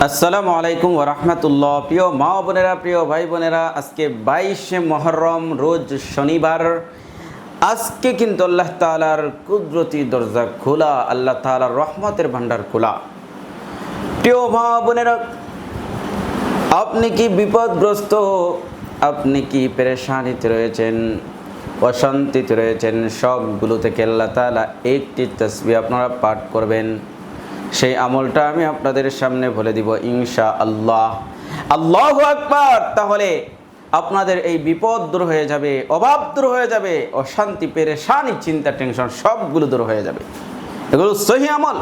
আসসালামু আলাইকুম ওয়া রাহমাতুল্লাহ। প্রিয় মা বোনেরা, প্রিয় ভাই বোনেরা, আজকে 22শে মুহররম, রোজ শনিবার। আজকে কিন্তু আল্লাহ তাআলার কুদরতি দরজা খোলা, আল্লাহ তাআলার রহমতের ভান্ডার খোলা। প্রিয় মা বোনেরা, আপনি কি বিপদগ্রস্ত? আপনি কি পেরেশানিতে রয়েছেন, অশান্তিতে রয়েছেন? সবগুলো থেকে আল্লাহ তাআলা একটি তাসবিহ আপনারা পাঠ করবেন। সেই আমলটা আমি আপনাদের সামনে বলে দিব ইনশাআল্লাহ। আল্লাহু আকবার। তাহলে আপনাদের এই বিপদ দূর হয়ে যাবে, অভাব দূর হয়ে যাবে, অশান্তি, পেরেশানি, চিন্তা, টেনশন সবগুলো দূর হয়ে যাবে। এগুলো সহিহ আমল।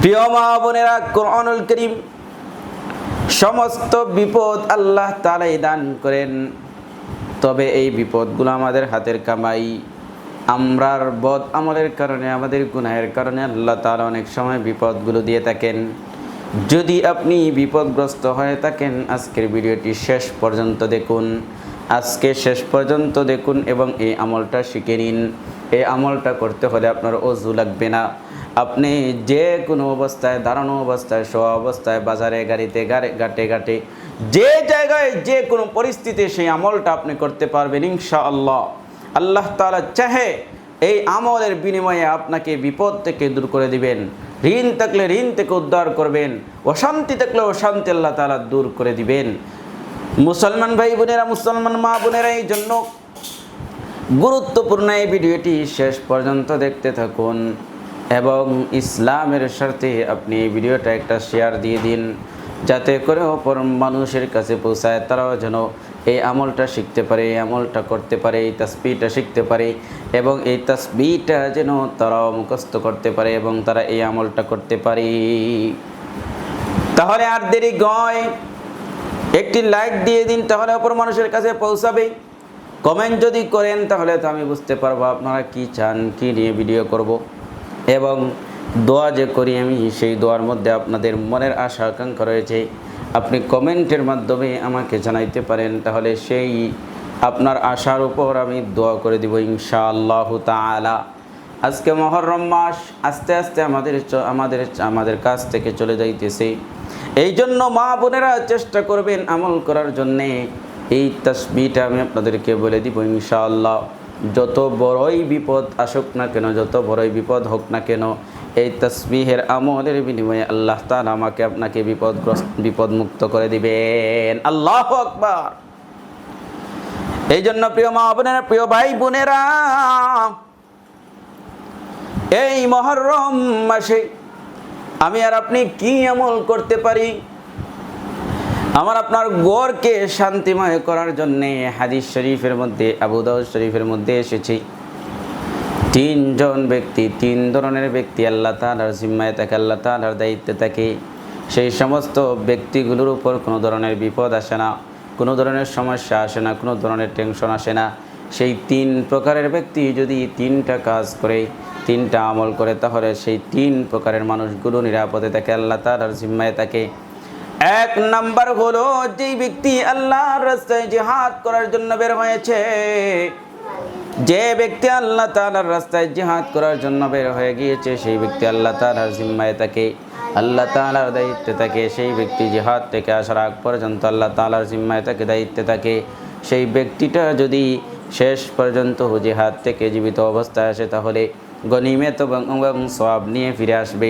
প্রিয় মা বোনেরা, কোরআনুল কারীম সমস্ত বিপদ আল্লাহ তাআলাই দান করেন, তবে এই বিপদগুলো আমাদের হাতের কামাই। আমরার বদ আমলের কারণে, আমাদের গুনাহের কারণে আল্লাহ তাআলা অনেক সময় বিপদগুলো দিয়ে থাকেন। যদি আপনি বিপদগ্রস্ত হয়ে থাকেন, আজকের ভিডিওটি শেষ পর্যন্ত দেখুন। আজকে শেষ পর্যন্ত দেখুন এবং এই আমলটা শিখে নিন। এই আমলটা করতে হলে আপনার ওযু লাগবে না। আপনি যে কোনো অবস্থায়, দাঁড়ানো অবস্থায়, শোয়া অবস্থায়, বাজারে, গাড়িতে, ঘাটে ঘাটে, যে জায়গায়, যে কোনো পরিস্থিতিতে সেই আমলটা আপনি করতে পারবেন ইনশাআল্লাহ। আল্লাহ তাআলা চাহে এই আমলের বিনিময়ে আপনাকে বিপদ থেকে দূর করে দিবেন। ঋণ থাকলে ঋণ থেকে উদ্ধার করবেন, অশান্তি থাকলে অশান্তি আল্লাহ তাআলা দূর করে দিবেন। মুসলমান ভাই বোনেরা, মুসলমান মা বোনেরা, এই জন্য গুরুত্বপূর্ণ এই ভিডিওটি শেষ পর্যন্ত দেখতে থাকুন এবং ইসলামের স্বার্থে আপনি এই ভিডিওটা একটা শেয়ার দিয়ে দিন, যাতে করে অপর মানুষের কাছে পৌঁছায়, তারাও যেন এই আমলটা শিখতে পারে, এই আমলটা করতে পারে, এই তাসবিহটা শিখতে পারে এবং এই তাসবিহটা যেন তারাও মুখস্থ করতে পারে এবং তারা এই আমলটা করতে পারে। তাহলে আর দেরি নয়, একটি লাইক দিয়ে দিন, তাহলে অপর মানুষের কাছে পৌঁছাবে। কমেন্ট যদি করেন তাহলে তো আমি বুঝতে পারবো আপনারা কি চান, কি নিয়ে ভিডিও করব। এবং দোয়া যে করি আমি, সেই দোয়ার মধ্যে আপনাদের মনের আশা আকাঙ্ক্ষা রয়েছে, আপনি কমেন্টের মাধ্যমে আমাকে জানাইতে পারেন, তাহলে সেই আপনার আশার উপর আমি দোয়া করে দিব ইনশাআল্লাহু তাআলা। আজকে মুহররম মাস আস্তে আস্তে আমাদের কাছ থেকে চলে যাইতেছে। এই জন্য মা বোনেরা চেষ্টা করবেন আমল করার জন্যে। এই তাসবিহটা আমি আপনাদেরকে বলে দিব ইনশাআল্লাহ। যত বড়ই বিপদ আসুক না কেন, যত বড়ই বিপদ হোক না কেন, এই তাসবিহের আমলের বিনিময়ে আল্লাহ তাআলা আমাকে আপনাকে বিপদমুক্ত করে দিবেন। আল্লাহু আকবার। এই জন্য প্রিয় মা বোনেরা, প্রিয় ভাই বোনেরা, এই মুহররম মাসে আমি আর আপনি কি আমল করতে পারি? আমার আপনার ঘরকে শান্তিময় করার জন্যে হাদিস শরীফের মধ্যে, আবু দাউদ শরীফের মধ্যে এসেছে, তিন ধরনের ব্যক্তি আল্লাহ তাআলার জিম্মায় থাকে, আল্লাহ তাআলার দায়িত্বে থাকে। সেই সমস্ত ব্যক্তিগুলোর উপর কোনো ধরনের বিপদ আসে না, কোনো ধরনের সমস্যা আসে না, কোনো ধরনের টেনশন আসে না। সেই তিন প্রকারের ব্যক্তি যদি তিনটা কাজ করে, তিনটা আমল করে, তাহলে সেই তিন প্রকারের মানুষগুলো নিরাপদে থাকে, আল্লাহ তাআলার জিম্মায় থাকে। এক নাম্বার হলো, যেই ব্যক্তি আল্লাহর রাস্তায় জিহাদ করার জন্য বের হয়েছে, যে ব্যক্তি আল্লাহ তাআলার রাস্তায় জিহাদ করার জন্য বের হয়ে গিয়েছে, সেই ব্যক্তি আল্লাহ তাআলার জিম্মায় থাকে, আল্লাহ তাআলার দায়িত্বে থাকে। সেই ব্যক্তি জিহাদ থেকে আসার আগ পর্যন্ত আল্লাহ তাআলার জিম্মায় থাকে, দায়িত্বে থাকে। সেই ব্যক্তিটা যদি শেষ পর্যন্ত জিহাদ থেকে জীবিত অবস্থায় আসে, তাহলে গনিমত এবং সওয়াব নিয়ে ফিরে আসবে।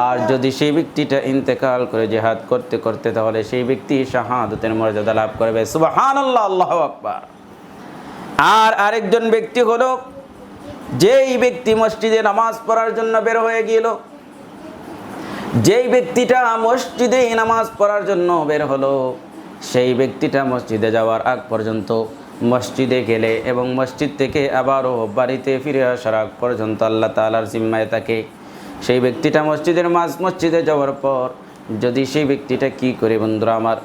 আর যদি সেই ব্যক্তিটা ইন্তেকাল করে জিহাদ করতে করতে, তাহলে সেই ব্যক্তি শাহাদাতের মর্যাদা লাভ করবে। সুবহানাল্লাহ, আল্লাহু আকবার। আর আরেকজন ব্যক্তি হলো, যেই ব্যক্তি মসজিদে নামাজ পড়ার জন্য বের হয়ে গেল, যেই ব্যক্তিটা মসজিদে নামাজ পড়ার জন্য বের হলো, সেই ব্যক্তিটা মসজিদে যাওয়ার আগ পর্যন্ত, মসজিদে গেলে এবং মসজিদ থেকে আবারও বাড়িতে ফিরে আসার আগ পর্যন্ত আল্লাহ তাআলার জিম্মায় থাকে। সেই ব্যক্তিটা মসজিদে যাওয়ার পর যদি সেই ব্যক্তিটা কি করে বন্ধুরা আমার,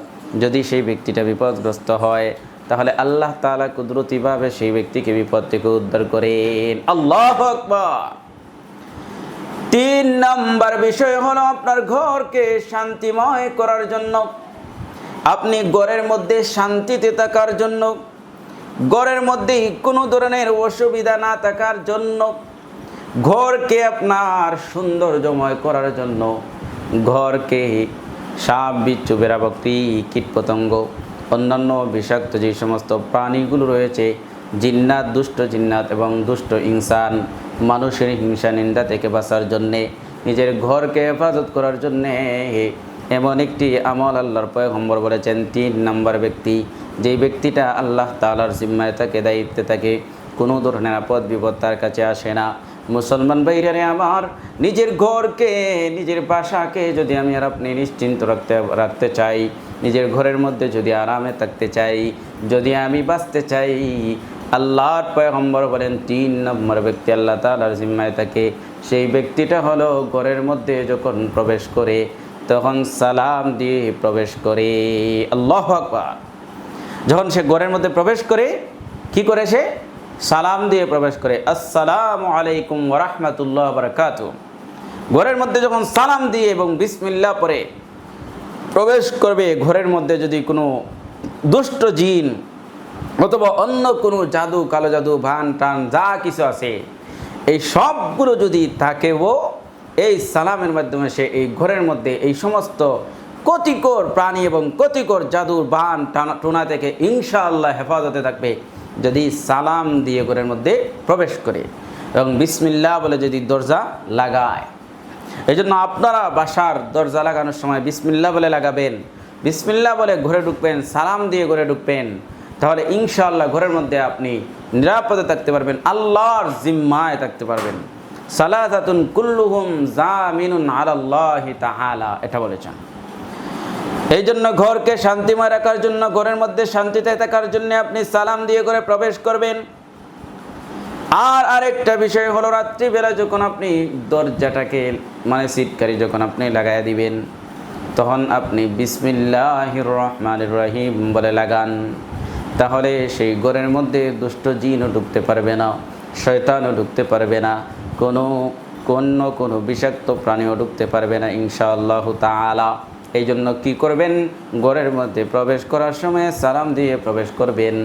যদি সেই ব্যক্তিটা বিপদগ্রস্ত হয়, তাহলে আল্লাহ তাআলা কুদরতিভাবে সেই ব্যক্তিকে বিপদ থেকে উদ্ধার করেন। আল্লাহু আকবার। তিন নাম্বার বিষয় হলো, আপনার ঘরকে শান্তিময় করার জন্য, আপনি ঘরের মধ্যে শান্তিতে থাকার জন্য, ঘরের মধ্যে কোনো ধরনের অসুবিধা না থাকার জন্য, ঘরকে আপনার সৌন্দর্যময় করার জন্য, ঘরকে সাপ বিচ্ছু বেড়া বকরি কীটপতঙ্গ অন্যান্য বিষাক্ত যে সমস্ত প্রাণীগুলো রয়েছে, জিন্নাত, দুষ্ট জিন্নাত এবং দুষ্ট ইনসান, মানুষের হিংসা নিন্দা থেকে বাঁচার জন্যে, নিজের ঘরকে হেফাজত করার জন্যে এমন একটি আমল আল্লাহর পয়গম্বর বলেছেন, 3 নম্বর ব্যক্তি, যেই ব্যক্তিটা আল্লাহ তাআলার জিম্মায় থাকে, দায়িত্বে থাকে, কোনো ধরনের আপদ বিপদ তার কাছে আসে না। মুসলমান ভাইরা আমার, নিজের ঘরকে, নিজের বাসাকে যদি আমি আর আপনি নিশ্চিন্ত রাখতে চাই, নিজের ঘরের মধ্যে যদি আরামে থাকতে চাই, যদি আমি বাঁচতে চাই, আল্লাহর পয়গম্বর বলেন 3 নম্বর ব্যক্তি আল্লাহ তাআলার জিম্মায় থাকে, সেই ব্যক্তিটা হলো ঘরের মধ্যে যখন প্রবেশ করে তখন সালাম দিয়ে প্রবেশ করে। আল্লাহু আকবার। যখন সে ঘরের মধ্যে প্রবেশ করে কি করে? সে সালাম দিয়ে প্রবেশ করে, আসসালামু আলাইকুম ওয়া রাহমাতুল্লাহি ওয়া বারাকাতুহু। ঘরের মধ্যে যখন সালাম দিয়ে এবং বিসমিল্লাহ পড়ে প্রবেশ করবে, ঘরের মধ্যে যদি কোনো দুষ্ট জিন অথবা অন্য কোনো জাদু, কালো জাদু, ভান টান যা কিছু আছে, এই সবগুলো যদি থাকেও, এই সালামের মাধ্যমে সে এই ঘরের মধ্যে এই সমস্ত ক্ষতিকর প্রাণী এবং ক্ষতিকর জাদুর বান টোনা থেকে ইনশাআল্লাহ হেফাজতে থাকবে, যদি সালাম দিয়ে ঘরের মধ্যে প্রবেশ করে এবং বিসমিল্লাহ বলে যদি দরজা লাগায়। এই জন্য আপনারা বাসার দরজা লাগানোর সময় বিসমিল্লাহ বলে লাগাবেন, বিসমিল্লাহ বলে ঘরে ঢুকবেন, সালাম দিয়ে ঘরে ঢুকবেন, তাহলে ইনশাআল্লাহ ঘরের মধ্যে আপনি নিরাপদে থাকতে পারবেন, আল্লাহর জিম্মায় থাকতে পারবেন। সালাসাতুন কুল্লুহুম জামিনুন আলাল্লাহি তাআলা, এটা বলেছেন। এই জন্য ঘরকে শান্তিময় রাখার জন্য, ঘরের মধ্যে শান্তিতে থাকার জন্য আপনি সালাম দিয়ে ঘরে প্রবেশ করবেন। আর আরেকটা বিষয় হলো, রাত্রিবেলা যখন আপনি দরজাটাকে সিটকারি যখন আপনি লাগাইয়া দিবেন, তখন আপনি বিসমিল্লাহির রহমানির রহিম বলে লাগান, তাহলে সেই ঘরের মধ্যে দুষ্ট জিনও ঢুকতে পারবে না, শয়তানও ঢুকতে পারবে না, কোনো বিষাক্ত প্রাণীও ঢুকতে পারবে না ইনশাআল্লাহু তাআলা। এই জন্য কী করবেন? ঘরের মধ্যে প্রবেশ করার সময় সালাম দিয়ে প্রবেশ করবেন,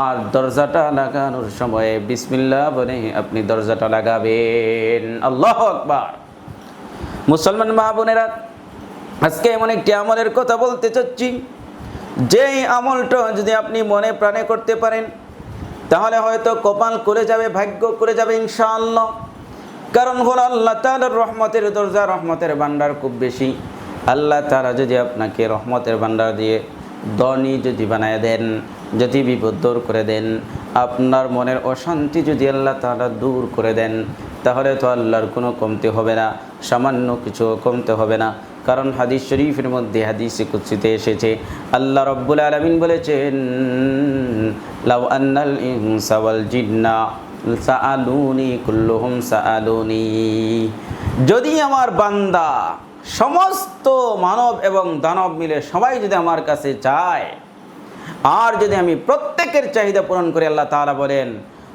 আর দরজাটা লাগানোর সময় বিসমিল্লাহ বলে আপনি দরজাটা লাগাবেন। আল্লাহু আকবার। মুসলমান মা বোনেরা, আজকে এমন একটি আমলের কথা বলতে চাচ্ছি, যেই আমলটা যদি আপনি মনে প্রাণে করতে পারেন, তাহলে হয়তো কপাল করে যাবে, ভাগ্য করে যাবে ইনশাআল্লাহ। কারণ হলো আল্লাহ তাআলার রহমতের দরজা, রহমতের ভান্ডার খুব বেশি। আল্লাহ তাআলা যদি আপনাকে রহমতের ভান্ডার দিয়ে ধনী যদি বানায় দেন, যদি বিপদ দূর করে দেন, আপনার মনের অশান্তি যদি আল্লাহ তাআলা দূর করে দেন, তাহলে তো আল্লাহর কোনো কমতি হবে না, সামান্য কিছু কমতে হবে না। কারণ হাদিস শরীফের মধ্যে, হাদিসে কুদসিতে এসেছে, আল্লাহ রাব্বুল আলামিন বলেছেন, লাউ আন্নাল ইনসা ওয়াল জিন্না সাআলুনি কুল্লুহুম সাআলুনি, যদি আমার বান্দা, সমস্ত মানব এবং দানব মিলে সবাই যদি আমার কাছে চায়, আর যদি আমি প্রত্যেকের চাহিদা পূরণ করি, আল্লাহ তাআলা বলেন,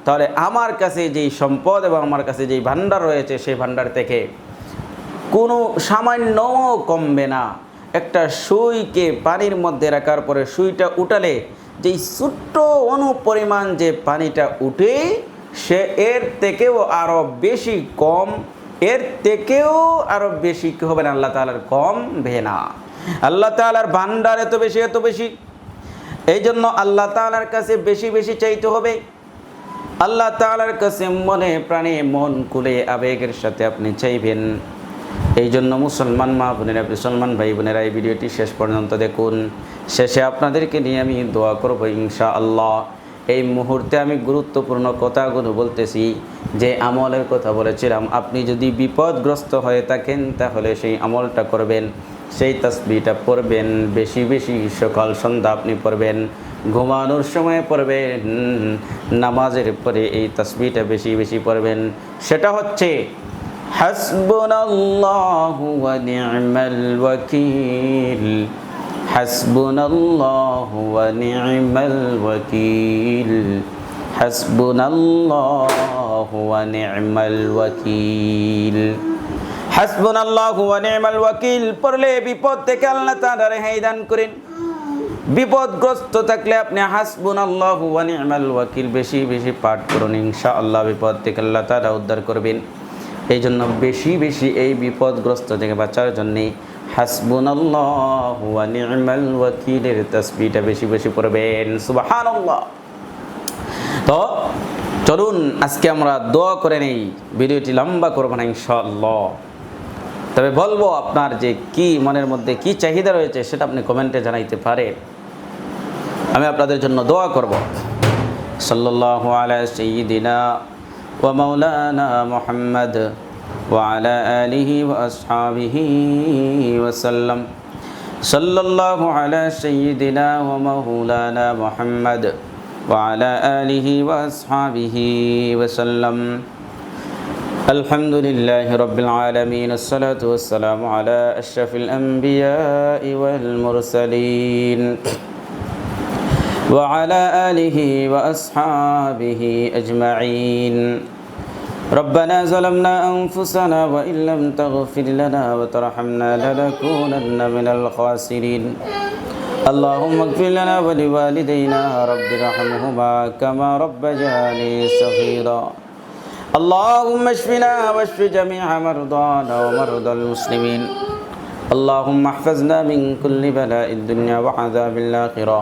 তাহলে আমার কাছে যেই সম্পদ এবং আমার কাছে যেই ভান্ডার রয়েছে, সেই ভান্ডার থেকে কোনো সামান্য কমবে না। একটা সুইকে পানির মধ্যে রাখার পরে সুইটা উঠালে যেই ছোট্ট অনুপরিমাণ যে পানিটা উঠে, সে এর থেকেও আরও বেশি কম, এর থেকেও আরও বেশি কি হবে না, আল্লাহ তাআলার কম হবে না। আল্লাহ তাআলার ভান্ডার এত বেশি, এত বেশি। এই জন্য আল্লাহ তাআলার কাছে বেশি বেশি চাইতে হবে। আল্লাহ তাআলার কাছে মনে প্রাণে মন খুলে আবেগের সাথে আপনি চাইবেন। এই জন্য মুসলমান মা বোনেরা, মুসলমান ভাই বোনেরা, এই ভিডিওটি শেষ পর্যন্ত দেখুন। শেষে আপনাদেরকে নিয়ে আমি দোয়া করব ইনশাআল্লাহ। এই মুহূর্তে আমি গুরুত্বপূর্ণ কথাগুলো বলতেছি, যে আমলের কথা বলেছিলাম, আপনি যদি বিপদগ্রস্ত হয়ে থাকেন তাহলে সেই আমলটা করবেন, সেই তাসবিহটা পড়বেন বেশি বেশি, সকাল সন্ধ্যা আপনি পড়বেন, ঘুমানোর সময় পড়বেন, নামাজের পরে এই তাসবিহটা বেশি বেশি পড়বেন। সেটা হচ্ছে হাসবুনাল্লাহু ওয়া নি'মাল ওয়াকিল, হাসবুনাল্লাহু ওয়া নি'মাল ওয়াকিল, হাসবুনাল্লাহু ওয়া নি'মাল ওয়াকিল। হাসবুনাল্লাহু ওয়া নি'মাল ওয়াকিল পড়লে বিপদ থেকে আল্লাহ তাআলা রেহাই দান করেন। বিপদগ্রস্ত থাকলে আপনি হাসবুনাল্লাহু ওয়া নি'মাল ওয়াকিল বেশি বেশি পাঠ করুন, ইনশাআল্লাহ বিপদ থেকে আল্লাহ তাআলা উদ্ধার করবেন। এই জন্য বেশি বেশি এই বিপদগ্রস্ত থেকে বাঁচার জন্যে হাসবুনাল্লাহু ওয়া নি'মাল ওয়াকিলের তাসবিহটা বেশি বেশি পড়বেন। সুবহানাল্লাহ। তো চলুন আজকে আমরা দোয়া করে নেই, ভিডিওটি লম্বা করব না ইনশাআল্লাহ। তবে বলবো আপনার যে কি মনের মধ্যে কি চাহিদা রয়েছে সেটা আপনি কমেন্টে জানাইতে পারেন, আমি আপনাদের জন্য দোয়া করব। সাল্লাল্লাহু আলা সাইয়্যিদিনা ওয়া মাওলানা মুহাম্মদ ওয়া আলা আলিহি ওয়া আসহাবিহি ওয়া সাল্লাম। সাল্লাল্লাহু আলা সাইয়্যিদিনা ওয়া মাওলানা মুহাম্মদ ওয়া আলা আলিহি ওয়া আসহাবিহি ওয়া সাল্লাম। আলহামদুলিল্লাহি রাব্বিল আলামিন, আসসালাতু ওয়াসসালামু আলা আশরাফিল আমবিয়াই ওয়াল মুরসালিন وعلى آله وأصحابه أجمعين. ربنا ظلمنا أنفسنا وإن لم تغفر لنا وترحمنا لنكونن من الخاسرين. اللهم اغفر لنا ولوالدينا رب ارحمهما كما ربياني صغيرا. اللهم اشفنا واشف جميع مرضانا ومرضى المسلمين. اللهم احفظنا من كل بلاء الدنيا وعذاب الآخرة.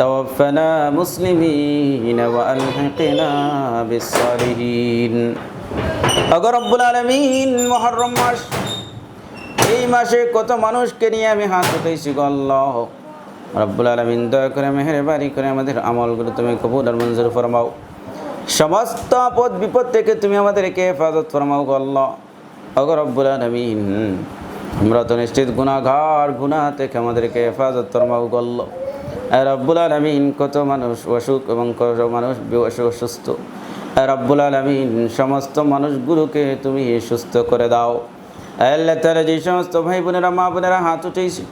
توفنا مسلمين وألحقنا بالصالحين. أجر رب العالمين محرم মাস, এই মাসে কত মানুষকে নিয়ে আমি হাত উঠাইছি গো আল্লাহ রব্বুল আলামিন, দয়া করে মেহেরবানি করে আমাদের আমলগুলো তুমি কবুল আর মঞ্জুর ফরমাও। সমস্ত আপদ বিপদ থেকে তুমি আমাদেরকে হেফাজত ফরমাও গো আল্লাহ। أجر রব্বুল আলামিন, আমরা তো নিশ্চিত গুনাহগার, গুনাহ থেকে আমাদেরকে হেফাজত ফরমাও গো আল্লাহ। রব্বুল আলামিন, কত মানুষ অসুখ এবং কত মানুষ অসুস্থ, রব্বুল আলামিন সমস্ত মানুষগুলোকে তুমি সুস্থ করে দাও। আল্লাহ তাআলা যে সমস্ত ভাই বোনেরা মা বোনেরা হাত উঠেছে,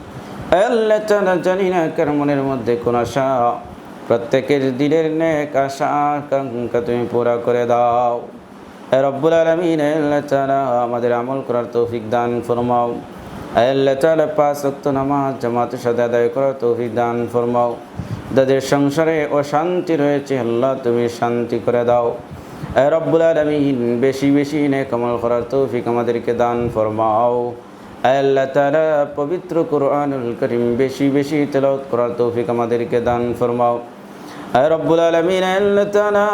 আল্লাহ তাআলা জানি না কার মনের মধ্যে কোন আশা, প্রত্যেকের দিলের নেক আশা আকাঙ্ক্ষা তুমি পুরা করে দাও রব্বুল আলামিন। আল্লাহ তাআলা আমাদের আমল করার তৌফিক দান ফরমাও। আল্লাহ তাআলা 5 ওয়াক্ত নামাজ জামাতের সাথে আদায় করার তৌফিক দান ফরমাও। যাদের সংসারে অশান্তি রয়েছে আল্লাহ তুমি শান্তি করে দাও রব্বুল আলামিন। বেশি বেশি নেক আমল করার তৌফিক আমাদেরকে দান ফরমাও। আল্লাহ তাআলা পবিত্র কুরআনুল কারীম বেশি বেশি তেলাওয়াত করার তৌফিক আমাদেরকে দান ফরমাও রব্বুল আলামিন। আল্লাহ তাআলা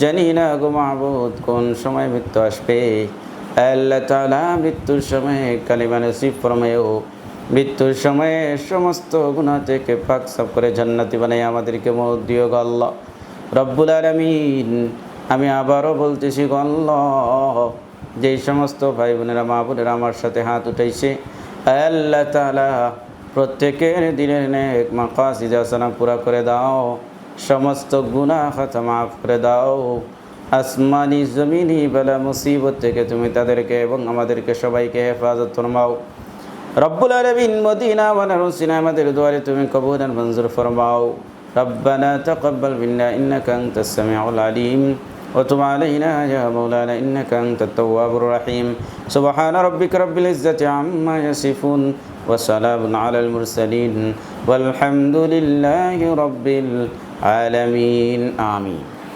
জানি না গো মাবুদ কোন সময় মৃত্যু আসবে, আল্লাহ তাআলা মৃত্যুর সময়ে কালিমা নসিব ফরমাও। মৃত্যুর সময়ে সমস্ত গুনাহ থেকে পাক সাফ করে জান্নাতি বানাই আমাদেরকে মওত দিও গো আল্লাহ রব্বুল আলামিন। আমি আবারও বলতেছি গো আল্লাহ, যেই সমস্ত ভাই বোনেরা মা বোনেরা আমার সাথে হাত উঠাইছে আল্লাহ তাআলা প্রত্যেকের দিনের নেক মাকাসিদ হাসানা পুরা করে দাও, সমস্ত গুনাহ খাতা মাফ করে দাও। আসমানি জমিনি বালা মুসিবত থেকে তুমি তাদেরকে এবং আমাদেরকে সবাইকে হেফাজত ফরমাও রব্বুল আলামিন। মদিনা বানারসিনা আমাদের দুয়ারে তুমি কবুল আর মঞ্জুর ফরমাও। রব্বানা তাকাব্বাল মিন্না ইন্নাকা আনতাস সামিউল আলিম ওয়া তুব আলাইনা ইয়া মাওলানা ইন্নাকা আনতাত তাওয়াবুর রহিম। সুবহানা রাব্বিকা রাব্বিল ইজ্জাতি আম্মা ইয়াসিফুন ওয়া সালামুন আলাল মুরসালিন ওয়াল হামদুলিল্লাহি রাব্বিল আলামিন। আমিন।